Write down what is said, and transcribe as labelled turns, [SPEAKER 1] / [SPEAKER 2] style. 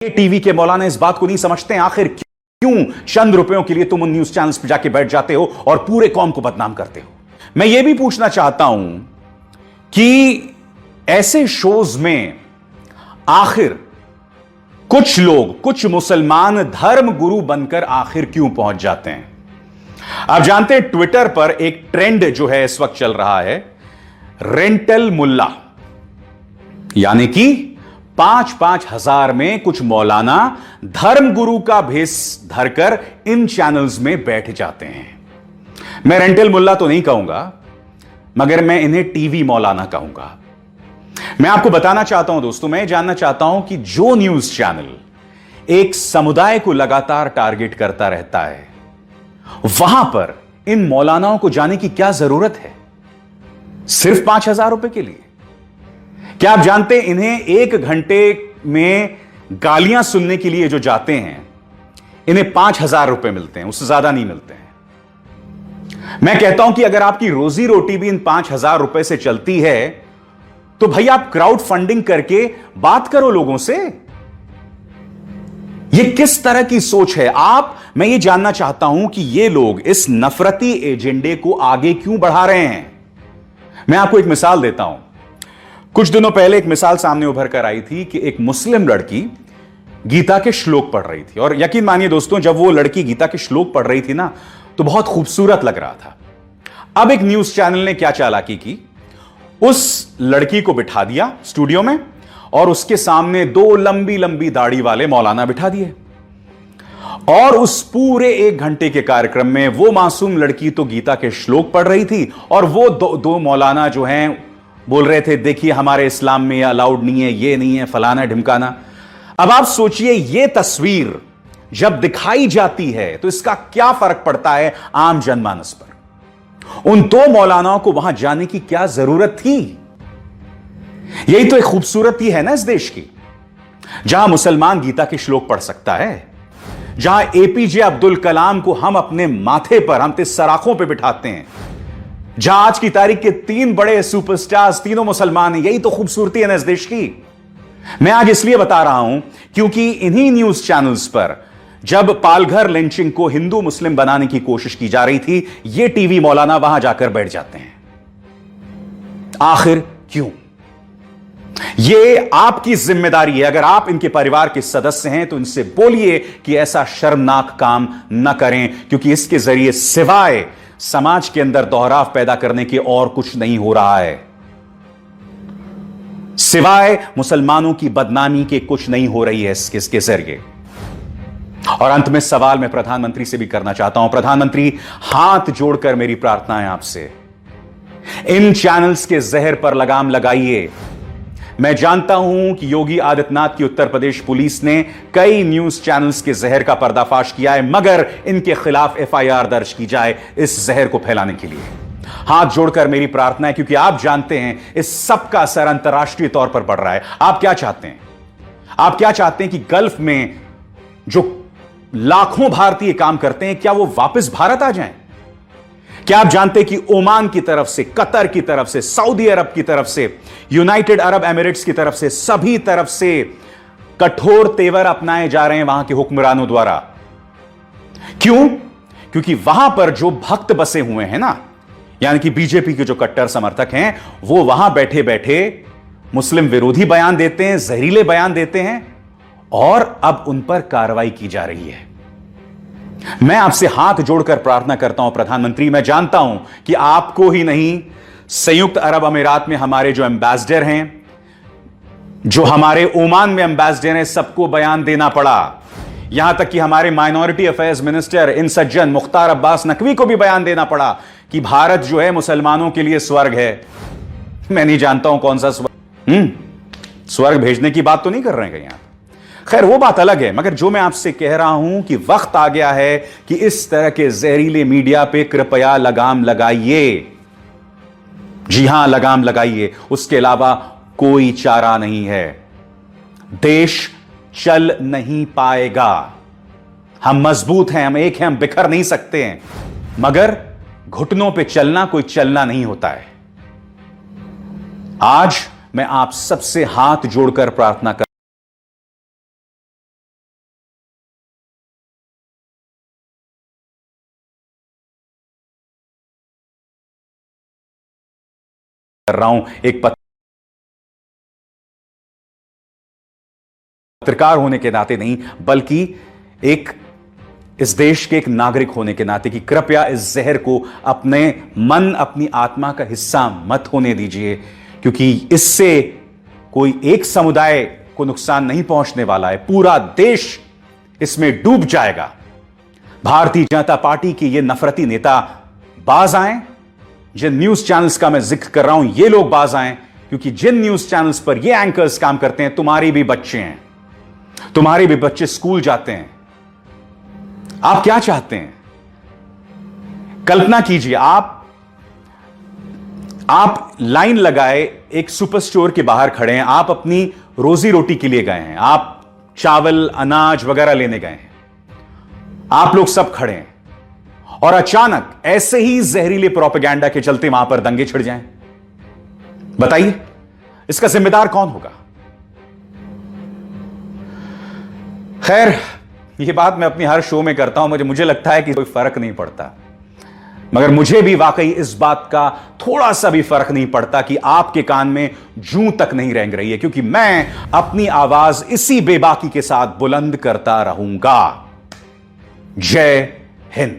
[SPEAKER 1] ये टीवी के मौलाना इस बात को नहीं समझते हैं आखिर क्यों चंद रुपयों के लिए तुम उन न्यूज चैनल्स पर जाके बैठ जाते हो और पूरे कौम को बदनाम करते हो। मैं ये भी पूछना चाहता हूं कि ऐसे शोज में आखिर कुछ लोग, कुछ मुसलमान धर्म गुरु बनकर आखिर क्यों पहुंच जाते हैं। आप जानते हैं ट्विटर पर एक ट्रेंड जो है इस वक्त चल रहा है, रेंटल मुल्ला, यानी कि 5-5 हजार में कुछ मौलाना धर्म गुरु का भेष धरकर इन चैनल्स में बैठ जाते हैं। मैं रेंटल मुल्ला तो नहीं कहूंगा, मगर मैं इन्हें टीवी मौलाना कहूंगा। मैं आपको बताना चाहता हूं दोस्तों, मैं जानना चाहता हूं कि जो न्यूज चैनल एक समुदाय को लगातार टारगेट करता रहता है, वहां पर इन मौलानाओं को जाने की क्या जरूरत है सिर्फ 5,000 रुपए के लिए। क्या आप जानते हैं इन्हें 1 घंटे में गालियां सुनने के लिए जो जाते हैं, इन्हें 5,000 रुपए मिलते हैं, उससे ज्यादा नहीं मिलते हैं। मैं कहता हूं कि अगर आपकी रोजी रोटी भी इन 5,000 रुपए से चलती है तो भाई आप क्राउड फंडिंग करके बात करो लोगों से। यह किस तरह की सोच है मैं ये जानना चाहता हूं कि ये लोग इस नफरती एजेंडे को आगे क्यों बढ़ा रहे हैं। मैं आपको एक मिसाल देता हूं। कुछ दिनों पहले एक मिसाल सामने उभर कर आई थी कि एक मुस्लिम लड़की गीता के श्लोक पढ़ रही थी, और यकीन मानिए दोस्तों, जब वो लड़की गीता के श्लोक पढ़ रही थी ना, तो बहुत खूबसूरत लग रहा था। अब एक न्यूज चैनल ने क्या चालाकी की, उस लड़की को बिठा दिया स्टूडियो में और उसके सामने 2 लंबी लंबी दाढ़ी वाले मौलाना बिठा दिए, और उस पूरे 1 घंटे के कार्यक्रम में वो मासूम लड़की तो गीता के श्लोक पढ़ रही थी, और वो दो मौलाना जो हैं बोल रहे थे, देखिए हमारे इस्लाम में ये अलाउड नहीं है, ये नहीं है, फलाना ढिमकाना। अब आप सोचिए, ये तस्वीर जब दिखाई जाती है तो इसका क्या फर्क पड़ता है आम जनमानस पर। उन 2 मौलानाओं को वहां जाने की क्या जरूरत थी। यही तो एक खूबसूरती है ना इस देश की, जहां मुसलमान गीता के श्लोक पढ़ सकता है, जहां एपीजे अब्दुल कलाम को हम अपने माथे पर, हम सराखों पर बिठाते हैं, जहां आज की तारीख के 3 बड़े सुपरस्टार्स तीनों मुसलमान हैं। यही तो खूबसूरती है ना इस देश की। मैं आज इसलिए बता रहा हूं क्योंकि इन्हीं न्यूज चैनल्स पर जब पालघर लिंचिंग को हिंदू मुस्लिम बनाने की कोशिश की जा रही थी, ये टीवी मौलाना वहां जाकर बैठ जाते हैं। आखिर क्यों? ये आपकी जिम्मेदारी है। अगर आप इनके परिवार के सदस्य हैं तो इनसे बोलिए कि ऐसा शर्मनाक काम न करें, क्योंकि इसके जरिए सिवाय समाज के अंदर दोहराव पैदा करने के और कुछ नहीं हो रहा है। सिवाय मुसलमानों की बदनामी के कुछ नहीं हो रही है इसके जरिए। और अंत में सवाल मैं प्रधानमंत्री से भी करना चाहता हूं। प्रधानमंत्री, हाथ जोड़कर मेरी प्रार्थना है आपसे, इन चैनल्स के जहर पर लगाम लगाइए। मैं जानता हूं कि योगी आदित्यनाथ की उत्तर प्रदेश पुलिस ने कई न्यूज चैनल्स के जहर का पर्दाफाश किया है, मगर इनके खिलाफ एफआईआर दर्ज की जाए इस जहर को फैलाने के लिए। हाथ जोड़कर मेरी प्रार्थना है, क्योंकि आप जानते हैं इस सब का असर अंतर्राष्ट्रीय तौर पर पड़ रहा है। आप क्या चाहते हैं? आप क्या चाहते हैं कि गल्फ में जो लाखों भारतीय काम करते हैं, क्या वो वापस भारत आ जाएं? क्या आप जानते हैं कि ओमान की तरफ से, कतर की तरफ से, सऊदी अरब की तरफ से, यूनाइटेड अरब एमिरेट्स की तरफ से, सभी तरफ से कठोर तेवर अपनाए जा रहे हैं वहां के हुक्मरानों द्वारा। क्यों? क्योंकि वहां पर जो भक्त बसे हुए हैं ना, यानी कि बीजेपी के जो कट्टर समर्थक हैं, वो वहां बैठे बैठे मुस्लिम विरोधी बयान देते हैं, जहरीले बयान देते हैं, और अब उन पर कार्रवाई की जा रही है। मैं आपसे हाथ जोड़कर प्रार्थना करता हूं प्रधानमंत्री, मैं जानता हूं कि आपको ही नहीं, संयुक्त अरब अमीरात में हमारे जो एम्बेसडर हैं, जो हमारे ओमान में एम्बेसडर हैं, सबको बयान देना पड़ा। यहां तक कि हमारे माइनॉरिटी अफेयर्स मिनिस्टर इन सज्जन मुख्तार अब्बास नकवी को भी बयान देना पड़ा कि भारत जो है मुसलमानों के लिए स्वर्ग है। मैं नहीं जानता हूं कौन सा स्वर्ग भेजने की बात तो नहीं कर रहे हैं कहीं आप। खैर, वो बात अलग है, मगर जो मैं आपसे कह रहा हूं कि वक्त आ गया है कि इस तरह के जहरीले मीडिया पे कृपया लगाम लगाइए। जी हां, लगाम लगाइए। उसके अलावा कोई चारा नहीं है। देश चल नहीं पाएगा। हम मजबूत हैं, हम एक हैं, हम बिखर नहीं सकते हैं, मगर घुटनों पे चलना कोई चलना नहीं होता है। आज मैं आप सबसे हाथ जोड़कर प्रार्थना कर कर रहा हूं एक पत्रकार होने के नाते नहीं, बल्कि एक इस देश के एक नागरिक होने के नाते, कि कृपया इस जहर को अपने मन, अपनी आत्मा का हिस्सा मत होने दीजिए, क्योंकि इससे कोई एक समुदाय को नुकसान नहीं पहुंचने वाला है, पूरा देश इसमें डूब जाएगा। भारतीय जनता पार्टी के ये नफरती नेता बाज आए, जिन न्यूज चैनल्स का मैं जिक्र कर रहा हूं ये लोग बाज आए, क्योंकि जिन न्यूज चैनल्स पर ये एंकर्स काम करते हैं, तुम्हारी भी बच्चे हैं, तुम्हारे भी बच्चे स्कूल जाते हैं। आप क्या चाहते हैं? कल्पना कीजिए, आप लाइन लगाए एक सुपर स्टोर के बाहर खड़े हैं, आप अपनी रोजी रोटी के लिए गए हैं, आप चावल अनाज वगैरह लेने गए हैं, आप लोग सब खड़े हैं, और अचानक ऐसे ही जहरीले प्रोपेगेंडा के चलते वहां पर दंगे छिड़ जाएं। बताइए, इसका जिम्मेदार कौन होगा? खैर, यह बात मैं अपनी हर शो में करता हूं, मुझे लगता है कि कोई फर्क नहीं पड़ता, मगर मुझे भी वाकई इस बात का थोड़ा सा भी फर्क नहीं पड़ता कि आपके कान में जूं तक नहीं रेंग रही है, क्योंकि मैं अपनी आवाज इसी बेबाकी के साथ बुलंद करता रहूंगा। जय हिंद।